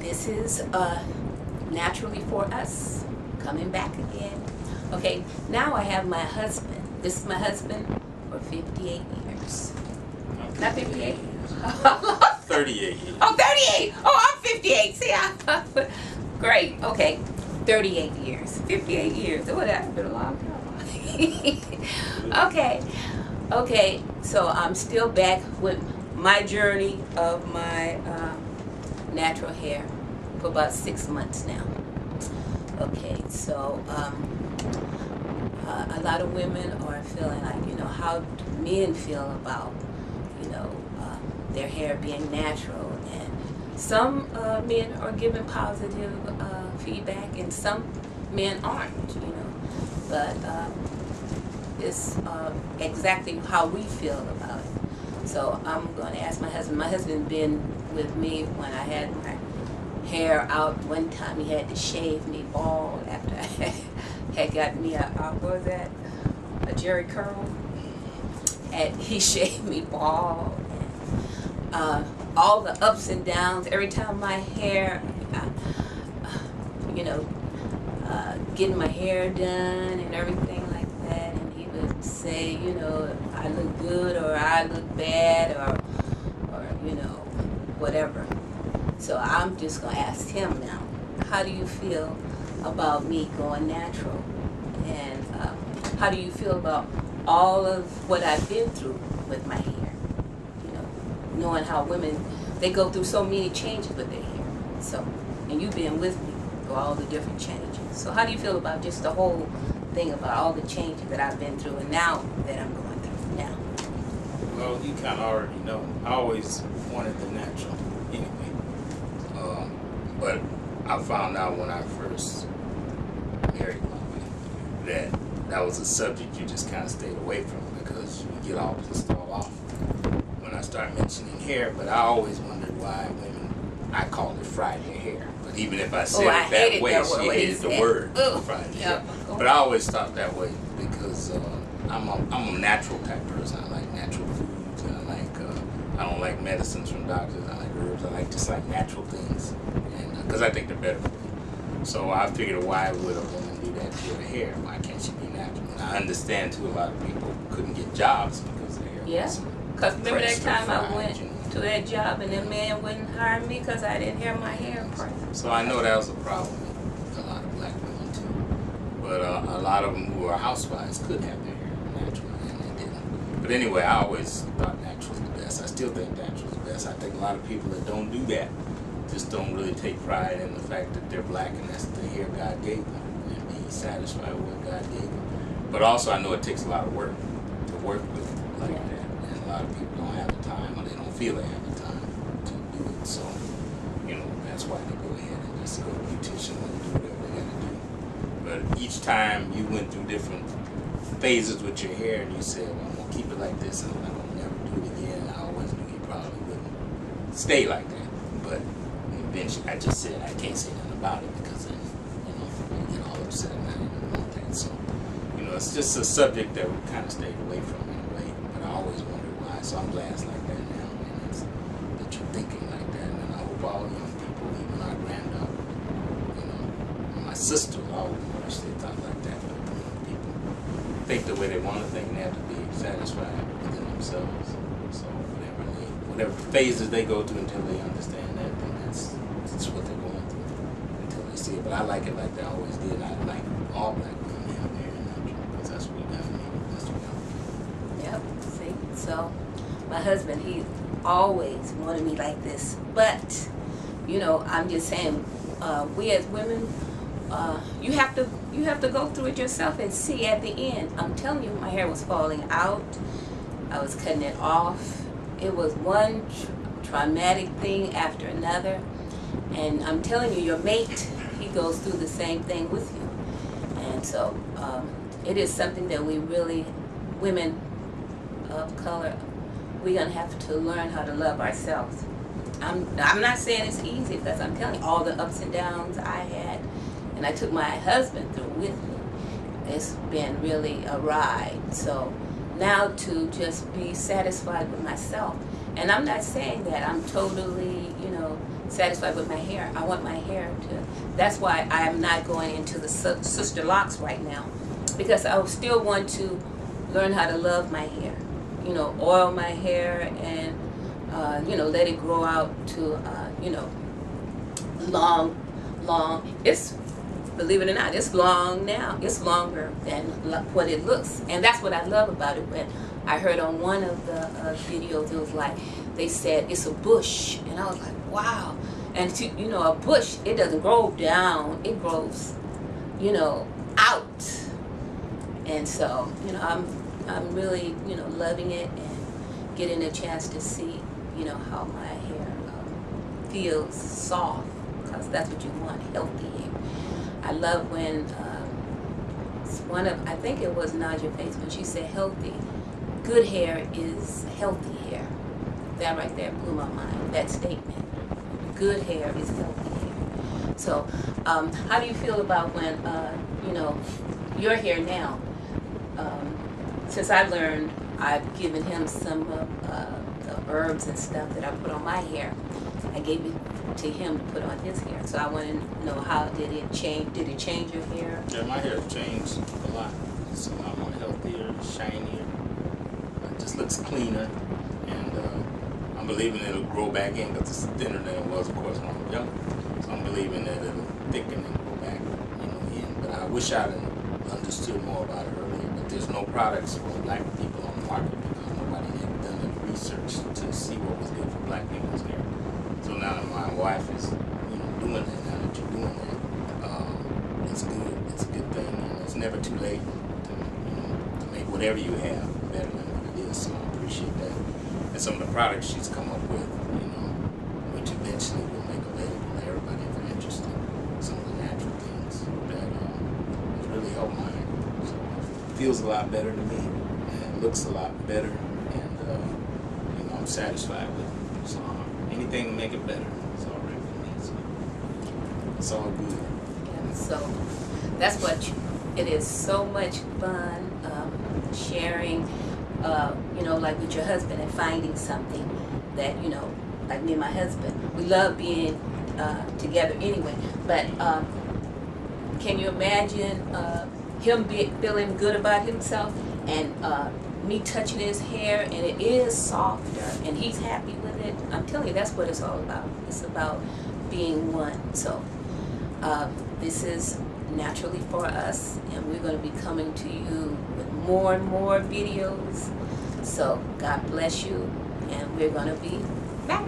This is Naturally for Us, coming back again. Okay, now I have my husband. This is my husband for 58 years. Not 58? 38 years. Oh, 38! Oh, I'm 58. See, great. Okay, 38 years. 58 years. Oh, that's been a long time. Okay, so I'm still back with my journey of my natural hair for about 6 months now. Okay, so a lot of women are feeling like, how do men feel about, their hair being natural, and some men are giving positive feedback and some men aren't, but it's exactly how we feel about it. So I'm going to ask my husband. My husband been with me when I had my hair out. One time he had to shave me bald after I had got me a Jerry curl, and he shaved me bald. And, all the ups and downs every time my hair, getting my hair done and everything like that, and he would say, I look good or I look bad or whatever. So I'm just going to ask him now, how do you feel about me going natural? And how do you feel about all of what I've been through with my hair? Knowing how women, they go through so many changes with their hair. So, and you've been with me through all the different changes. So how do you feel about just the whole thing, about all the changes that I've been through and now that I'm going through now? Well, you kind of already know. I always wanted the natural anyway. But I found out when I first married my wife that was a subject you just kind of stayed away from because you get all pissed off when I start mentioning hair. But I always wondered why women, I called it fried hair. But even if I said it that way, she hated the word fried hair. But I always thought that way because I'm a natural type person. I like natural foods, and I don't like medicines from doctors. I like herbs. I like just like natural things, and because I think they're better for me. So I figured, why would a woman do that to her hair? Why can't she be natural? And I understand too, a lot of people couldn't get jobs because their hair was because remember that time I went to that job and the man wouldn't hire me because I didn't have my hair right. So I know that was a problem with a lot of black women too. But a lot of them who are housewives could have their hair natural, and they didn't. But anyway, I always thought natural is the best. I still think natural is the best. I think a lot of people that don't do that just don't really take pride in the fact that they're black and that's the hair God gave them, and be satisfied with what God gave them. But also I know it takes a lot of work to work with it like that, and a lot of people don't have the time, or they don't feel they have the time to do it. So, that's why they go ahead and just go to a beautician and do whatever they got to do. But each time you went through different phases with your hair and you said, well, I'm going to keep it like this and I'm not going to never do it again, I always knew you probably wouldn't stay like that. But eventually I just said I can't say nothing about it because then, you get all upset and I didn't want that. So, it's just a subject that we kind of stayed away from in a way, but I always wondered why. So I'm glad it's like that now, and that you're thinking like that. And I hope all young people, even our granddaughter, and my sisters, all wish they thought like that. But people think the way they want to think, and they have to be satisfied within themselves. So whatever phases they go through until they understand that, then that's what they're going through until they see it. But I like it like they always did. I like all black women have their hair natural because that's what that's what we Yep. See, so my husband, he always wanted me like this, but I'm just saying, we as women, you have to go through it yourself and see at the end. I'm telling you, my hair was falling out. I was cutting it off. It was one traumatic thing after another, and I'm telling you, your mate, he goes through the same thing with you. And so it is something that we really, women of color, we're going to have to learn how to love ourselves. I'm not saying it's easy, because I'm telling you, all the ups and downs I had, and I took my husband through with me. It's been really a ride. So now to just be satisfied with myself. And I'm not saying that I'm totally, satisfied with my hair. I want my hair to, that's why I am not going into the sister locks right now, because I still want to learn how to love my hair. You know, oil my hair and, you know, let it grow out to, you know, long. It's, believe it or not, it's long now. It's longer than what it looks. And that's what I love about it. When I heard on one of the videos, it was like, they said it's a bush. And I was like, wow. And to, you know, a bush, it doesn't grow down. It grows, you know, out. And so, you know, I'm really, you know, loving it and getting a chance to see, you know, how my hair feels soft, because that's what you want, healthy hair. I love when I think it was Naja Faith, when she said healthy, good hair is healthy hair. That right there blew my mind, that statement. Good hair is healthy hair. So how do you feel about when, you know, your hair now, since I learned, I've given him some of the herbs and stuff that I put on my hair. I gave it to him to put on his hair. So I want to know, how did it change? Did it change your hair? Yeah, my hair changed a lot. It's a lot more healthier, shinier. It just looks cleaner, and I'm believing it'll grow back in, because it's thinner than it was, of course, when I was younger. So I'm believing that it'll thicken and grow back, you know, in. But I wish I'd understood more about it earlier. But there's no products for black people on the market, because nobody had done the research to see what was good for black people's hair. So now that my wife is, you know, doing that, now that you're doing that, it's good. It's a good thing, and it's never too late to, you know, to make whatever you have better than what it is. So I appreciate that. And some of the products she's come up with, you know, which eventually will make available to everybody if they're interested. Some of the natural things that has really helped mine. So it feels a lot better to me, and it looks a lot better, and you know, I'm satisfied with it. So anything to make it better, it's all right with me. So it's all good. Yeah, so that's what it is. So much fun sharing, you know, like with your husband, and finding something that, you know, like me and my husband, we love being together anyway. But can you imagine him feeling good about himself, and me touching his hair, and it is softer, and he's happy with it? I'm telling you, that's what it's all about. It's about being one. So this is Naturally for Us, and we're going to be coming to you with more and more videos. So God bless you, and we're going to be back.